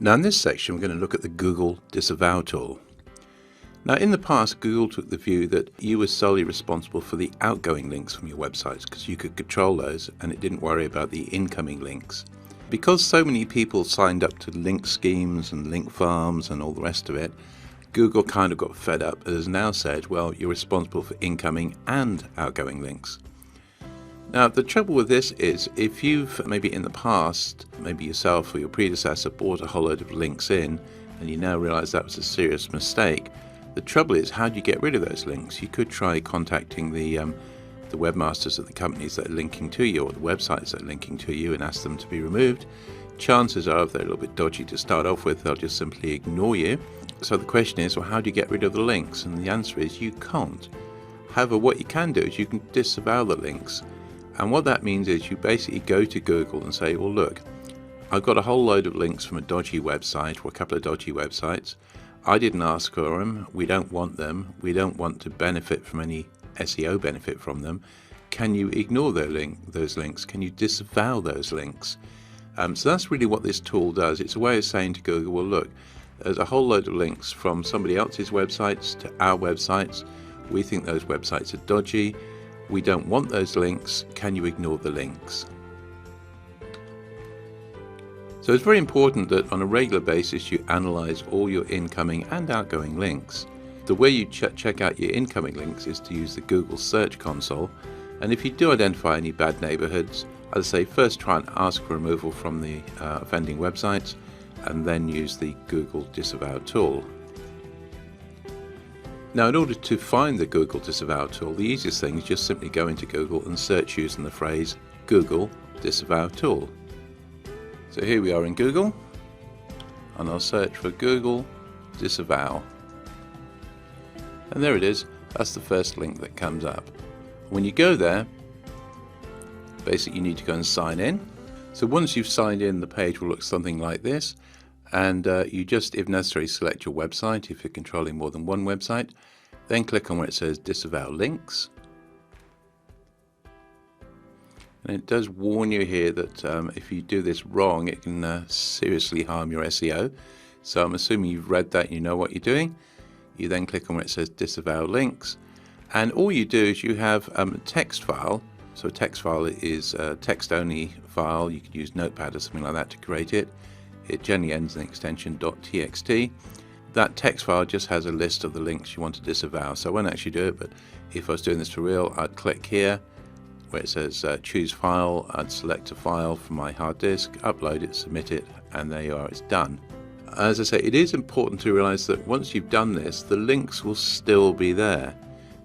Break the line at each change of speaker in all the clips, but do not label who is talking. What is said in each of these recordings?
Now in this section we're going to look at the Google Disavow tool. Now in the past Google took the view that you were solely responsible for the outgoing links from your websites because you could control those and it didn't worry about the incoming links. Because so many people signed up to link schemes and link farms and all the rest of it, Google kind of got fed up and has now said, well, you're responsible for incoming and outgoing links. Now the trouble with this is if you've maybe in the past, maybe yourself or your predecessor bought a whole load of links in and you now realize that was a serious mistake, the trouble is how do you get rid of those links? You could try contacting the webmasters of the companies that are linking to you or the websites that are linking to you and ask them to be removed. Chances are if they're a little bit dodgy to start off with, they'll just simply ignore you. So the question is, well, how do you get rid of the links? And the answer is you can't. However, what you can do is you can disavow the links. And what that means is you basically go to Google and say, well, look, I've got a whole load of links from a dodgy website or a couple of dodgy websites. I didn't ask for them. We don't want them. We don't want to benefit from any SEO benefit from them. Can you ignore those links? Can you disavow those links? So that's really what this tool does. It's a way of saying to Google, well, look, there's a whole load of links from somebody else's websites to our websites. We think those websites are dodgy. We don't want those links. Can you ignore the links? So it's very important that on a regular basis you analyze all your incoming and outgoing links. The way you check out your incoming links is to use the Google Search Console. And if you do identify any bad neighborhoods, I'd say first try and ask for removal from the offending websites and then use the Google Disavow tool. Now in order to find the Google Disavow tool, the easiest thing is just simply go into Google and search using the phrase Google Disavow tool. So here we are in Google and I'll search for Google Disavow. And there it is. That's the first link that comes up. When you go there, basically you need to go and sign in. So once you've signed in, the page will look something like this. And you just, if necessary, select your website if you're controlling more than one website. Then click on where it says Disavow Links. And it does warn you here that if you do this wrong, it can seriously harm your SEO. So I'm assuming you've read that and you know what you're doing. You then click on where it says Disavow Links. And all you do is you have a text file. So a text file is a text-only file. You could use Notepad or something like that to create it. It generally ends in the extension .txt. That text file just has a list of the links you want to disavow. So I won't actually do it, but if I was doing this for real, I'd click here where it says choose file. I'd select a file from my hard disk, upload it, submit it, and there you are, it's done. As I say, it is important to realize that once you've done this, the links will still be there.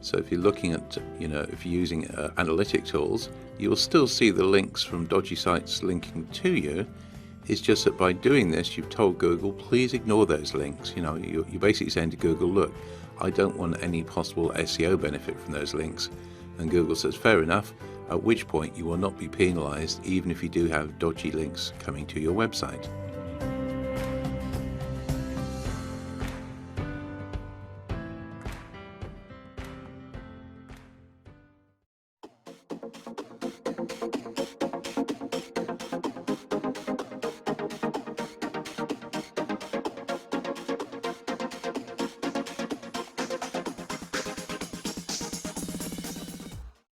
So if you're looking at, if you're using analytic tools, you will still see the links from dodgy sites linking to you. It's just that by doing this, you've told Google, please ignore those links. You're basically saying to Google, look, I don't want any possible SEO benefit from those links. And Google says, fair enough, at which point you will not be penalized even if you do have dodgy links coming to your website.